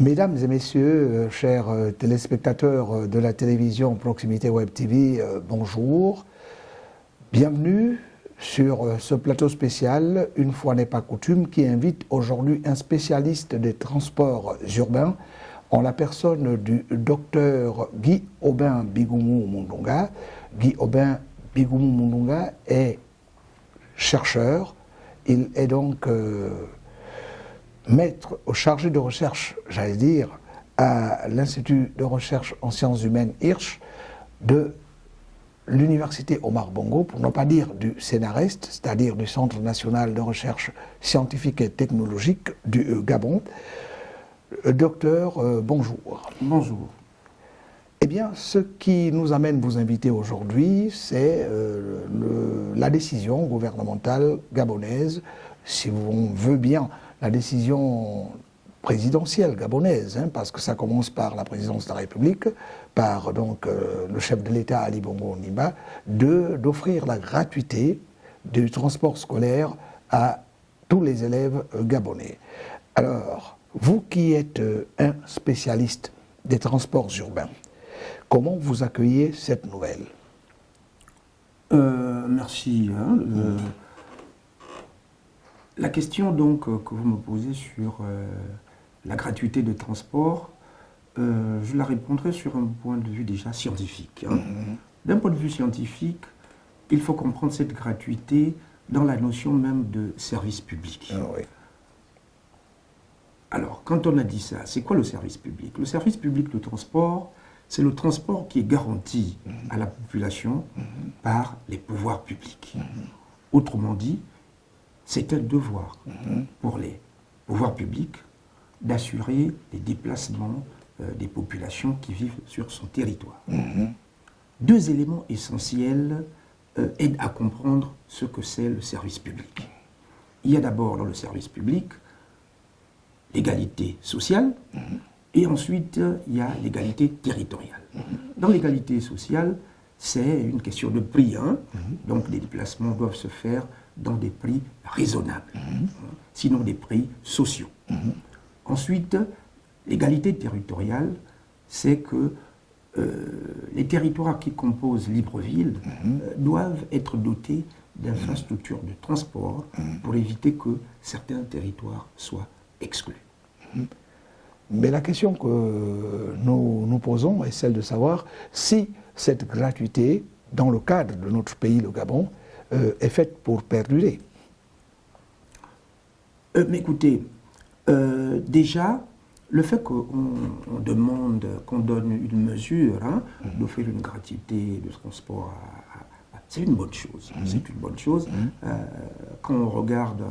Mesdames et messieurs, chers téléspectateurs de la télévision Proximité Web TV, bonjour. Bienvenue sur ce plateau spécial, une fois n'est pas coutume, qui invite aujourd'hui un spécialiste des transports urbains en la personne du docteur Guy Aubin Bigumou Mundunga. Guy Aubin Bigumou Mundunga est chercheur, il est donc maître chargé de recherche, j'allais dire, à l'Institut de recherche en sciences humaines Hirsch de l'Université Omar Bongo, pour ne pas dire du CNRST, c'est-à-dire du Centre national de recherche scientifique et technologique du Gabon. Docteur, bonjour. Bonjour. Eh bien, ce qui nous amène vous inviter aujourd'hui, c'est la décision gouvernementale gabonaise, si on veut bien, la décision présidentielle gabonaise, parce que ça commence par la présidence de la République, par donc le chef de l'État Ali Bongo Ondimba, d'offrir la gratuité du transport scolaire à tous les élèves gabonais. Alors, vous qui êtes un spécialiste des transports urbains, comment vous accueillez cette nouvelle? Merci. La question donc que vous me posez sur la gratuité de transport, je la répondrai sur un point de vue déjà scientifique. D'un point de vue scientifique, il faut comprendre cette gratuité dans la notion même de service public. Oui. Alors, quand on a dit ça, c'est quoi le service public? Le service public de transport, c'est le transport qui est garanti à la population par les pouvoirs publics. Autrement dit, c'est un devoir pour les pouvoirs publics d'assurer les déplacements des populations qui vivent sur son territoire. Deux éléments essentiels aident à comprendre ce que c'est le service public. Il y a d'abord dans le service public l'égalité sociale, et ensuite il y a l'égalité territoriale. Dans l'égalité sociale, c'est une question de prix. Donc les déplacements doivent se faire dans des prix raisonnables, sinon des prix sociaux. Ensuite, l'égalité territoriale, c'est que les territoires qui composent Libreville doivent être dotés d'infrastructures de transport pour éviter que certains territoires soient exclus. Mais la question que nous posons est celle de savoir si cette gratuité, dans le cadre de notre pays, le Gabon, est faite pour perdurer. Mais écoutez, déjà, le fait qu'on demande, qu'on donne une mesure, d'offrir une gratuité de transport, c'est une bonne chose. C'est une bonne chose. Quand on regarde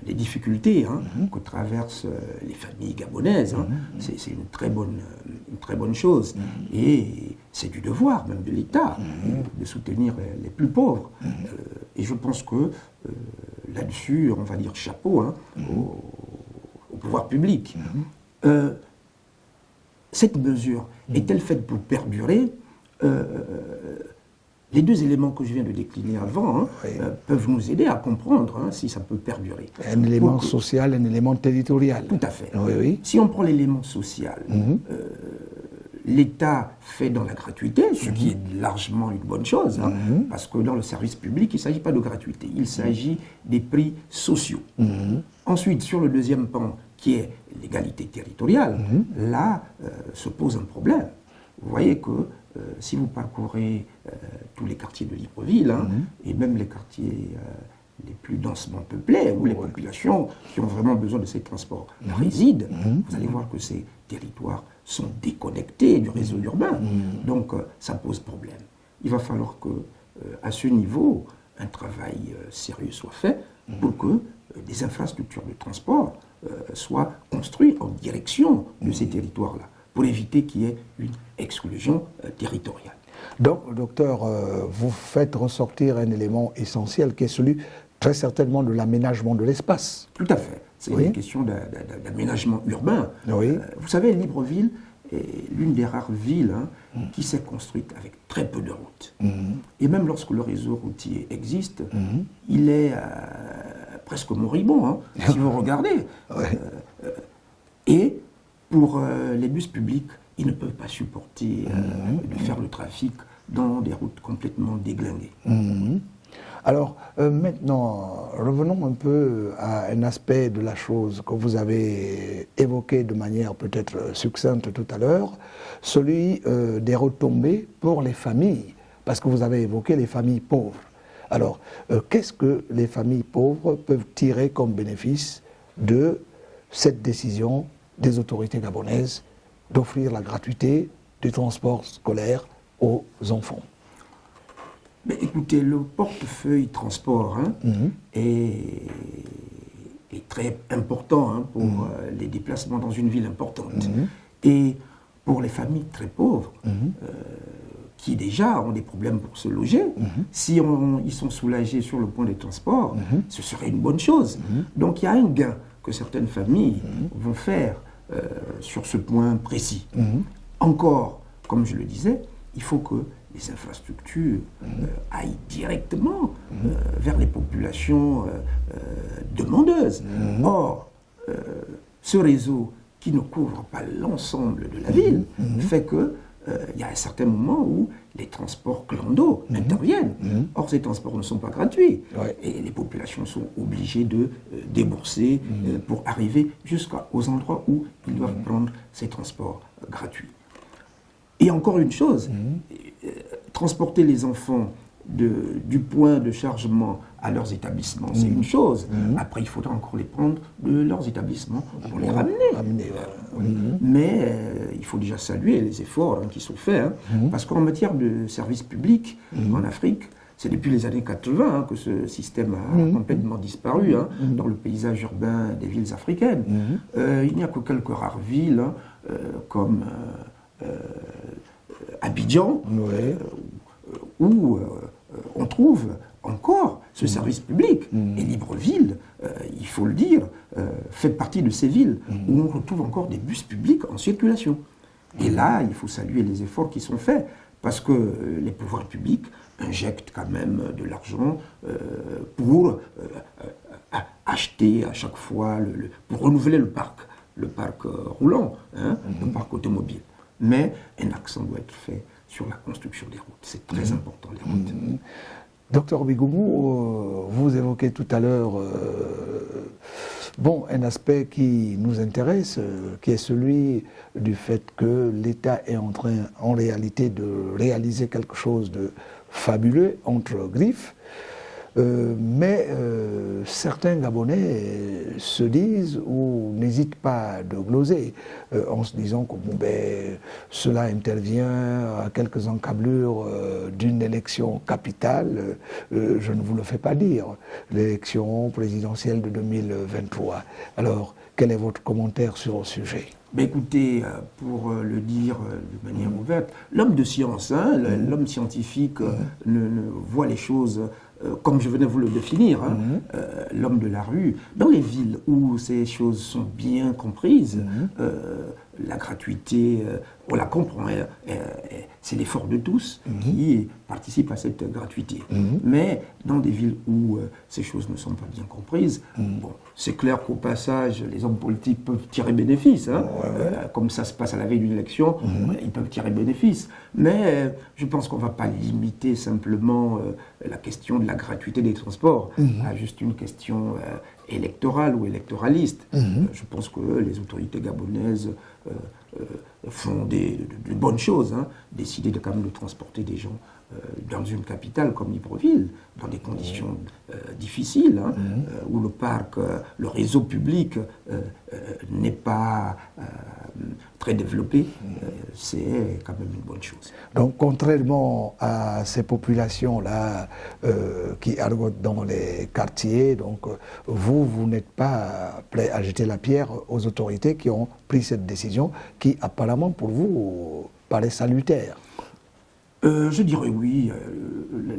les difficultés que traversent les familles gabonaises, c'est une très bonne chose. Et c'est du devoir même de l'État de soutenir les plus pauvres. Et je pense que là-dessus, on va dire chapeau au pouvoir public. Cette mesure est-elle faite pour perdurer? Les deux éléments que je viens de décliner avant peuvent nous aider à comprendre si ça peut perdurer. Un élément social, un élément territorial. Tout à fait. Oui. Si on prend l'élément social, l'État fait dans la gratuité, ce qui est largement une bonne chose, parce que dans le service public, il ne s'agit pas de gratuité, il s'agit des prix sociaux. Ensuite, sur le deuxième pan, qui est l'égalité territoriale, là se pose un problème. Vous voyez que si vous parcourez tous les quartiers de Libreville, et même les quartiers les plus densément peuplés, où les populations qui ont vraiment besoin de ces transports résident, vous allez voir que ces territoires sont déconnectés du réseau urbain. Donc ça pose problème. Il va falloir que, à ce niveau, un travail sérieux soit fait pour que des infrastructures de transport soient construites en direction de ces territoires-là, pour éviter qu'il y ait une exclusion territoriale. Donc, docteur, vous faites ressortir un élément essentiel qui est celui, très certainement, de l'aménagement de l'espace. Tout à fait. C'est une question d'aménagement urbain. Vous savez, Libreville est l'une des rares villes qui s'est construite avec très peu de routes. Et même lorsque le réseau routier existe, il est presque moribond, si vous regardez. Et pour les bus publics, ils ne peuvent pas supporter de faire le trafic dans des routes complètement déglinguées. Alors maintenant, revenons un peu à un aspect de la chose que vous avez évoqué de manière peut-être succincte tout à l'heure, celui des retombées pour les familles, parce que vous avez évoqué les familles pauvres. Alors, qu'est-ce que les familles pauvres peuvent tirer comme bénéfice de cette décision des autorités gabonaises d'offrir la gratuité du transport scolaire aux enfants? Mais écoutez, le portefeuille transport est très important pour les déplacements dans une ville importante. Et pour les familles très pauvres, qui déjà ont des problèmes pour se loger, si ils sont soulagés sur le point des transports, ce serait une bonne chose. Donc il y a un gain que certaines familles vont faire sur ce point précis. Encore, comme je le disais, il faut que les infrastructures aillent directement vers les populations demandeuses. Or, ce réseau qui ne couvre pas l'ensemble de la ville fait que il y a un certain moment où les transports clando interviennent. Or, ces transports ne sont pas gratuits. Et les populations sont obligées de débourser pour arriver jusqu'aux endroits où ils doivent prendre ces transports gratuits. Et encore une chose, transporter les enfants du point de chargement à leurs établissements, c'est une chose. Après, il faudra encore les prendre de leurs établissements pour les ramener. Mais il faut déjà saluer les efforts qui sont faits, parce qu'en matière de services publics en Afrique, c'est depuis les années 80 que ce système a complètement disparu dans le paysage urbain des villes africaines. Il n'y a que quelques rares villes comme Abidjan, où on trouve encore ce service public. Et Libreville, il faut le dire, fait partie de ces villes où on retrouve encore des bus publics en circulation. Et là, il faut saluer les efforts qui sont faits, parce que les pouvoirs publics injectent quand même de l'argent pour acheter à chaque fois, pour renouveler le parc roulant, le parc automobile. Mais un accent doit être fait sur la construction des routes. C'est très important, les routes. Docteur Bigomou, vous évoquez tout à l'heure un aspect qui nous intéresse, qui est celui du fait que l'État est en train, en réalité, de réaliser quelque chose de fabuleux, entre griffes. Mais certains Gabonais se disent ou n'hésitent pas de gloser en se disant que cela intervient à quelques encablures d'une élection capitale. Je ne vous le fais pas dire, l'élection présidentielle de 2023. Alors, quel est votre commentaire sur le sujet ? Écoutez, pour le dire de manière ouverte, l'homme de science, l'homme scientifique ne voit les choses comme je venais vous le définir, l'homme de la rue. Dans les villes où ces choses sont bien comprises, la gratuité, on la comprend, c'est l'effort de tous qui participe à cette gratuité. Mais dans des villes où ces choses ne sont pas bien comprises, c'est clair qu'au passage, les hommes politiques peuvent tirer bénéfice. Comme ça se passe à la veille d'une élection, ils peuvent tirer bénéfice. Mais je pense qu'on ne va pas limiter simplement la question de la gratuité des transports à juste une question électorale ou électoraliste. Je pense que les autorités gabonaises font de bonnes choses, décider quand même de transporter des gens dans une capitale comme Libreville, dans des conditions difficiles, où le réseau public n'est pas très développé, c'est quand même une bonne chose. Donc, contrairement à ces populations-là qui argotent dans les quartiers, donc vous n'êtes pas prêt à jeter la pierre aux autorités qui ont pris cette décision, qui apparemment pour vous paraît salutaire. Je dirais oui.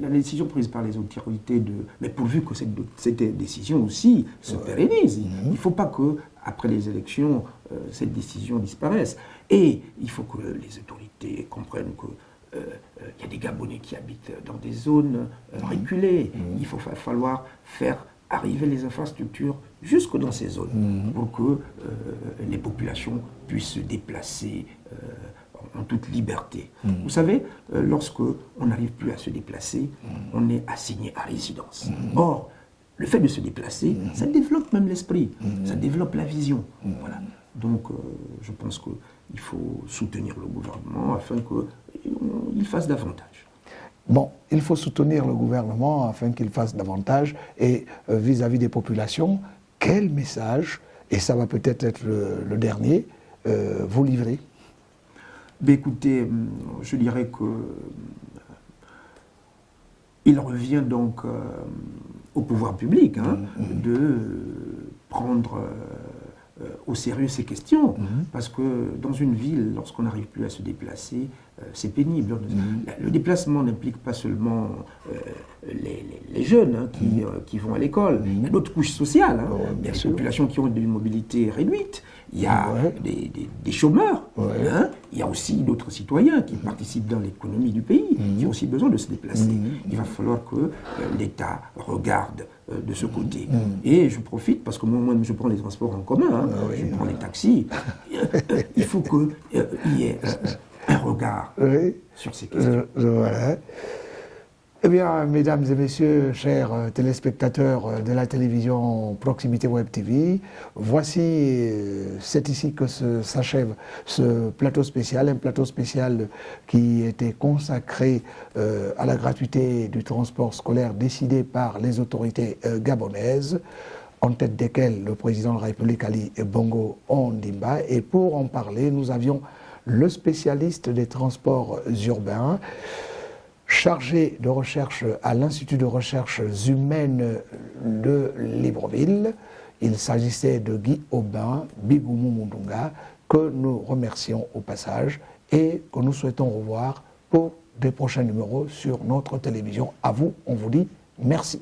La décision prise par les autorités, mais pourvu que cette décision aussi se pérennise. Il ne faut pas qu'après les élections, cette décision disparaisse. Et il faut que les autorités comprennent qu'il y a des Gabonais qui habitent dans des zones reculées. Il va falloir faire arriver les infrastructures jusque dans ces zones pour que les populations puissent se déplacer en toute liberté. Vous savez, lorsque on n'arrive plus à se déplacer, on est assigné à résidence. Or, le fait de se déplacer, ça développe même l'esprit, ça développe la vision. Voilà. Donc, je pense qu'il faut soutenir le gouvernement afin qu'il fasse davantage. Bon, il faut soutenir le gouvernement afin qu'il fasse davantage. Et vis-à-vis des populations, quel message, et ça va peut-être être le dernier, vous livrez? Ben écoutez, je dirais que il revient donc au pouvoir public de prendre au sérieux ces questions, parce que dans une ville, lorsqu'on n'arrive plus à se déplacer, c'est pénible. Le déplacement n'implique pas seulement les jeunes qui vont à l'école, il y a d'autres couches sociales, il y a des populations qui ont une mobilité réduite, il y a des chômeurs, il y a aussi d'autres citoyens qui participent dans l'économie du pays, qui ont aussi besoin de se déplacer. Il va falloir que l'État regarde de ce côté. Et je profite, parce que moi-même je prends les transports en commun, je prends les taxis, il faut qu'il y ait un regard sur ces questions. Voilà. Eh bien, mesdames et messieurs, chers téléspectateurs de la télévision Proximité Web TV, voici, c'est ici que s'achève ce plateau spécial, un plateau spécial qui était consacré à la gratuité du transport scolaire décidé par les autorités gabonaises, en tête desquelles le président de la République Ali Bongo Ondimba. Et pour en parler, nous avions le spécialiste des transports urbains, chargé de recherche à l'Institut de recherche humaines de Libreville. Il s'agissait de Guy Aubin Bigoumu Mundunga, que nous remercions au passage et que nous souhaitons revoir pour des prochains numéros sur notre télévision. À vous, on vous dit merci.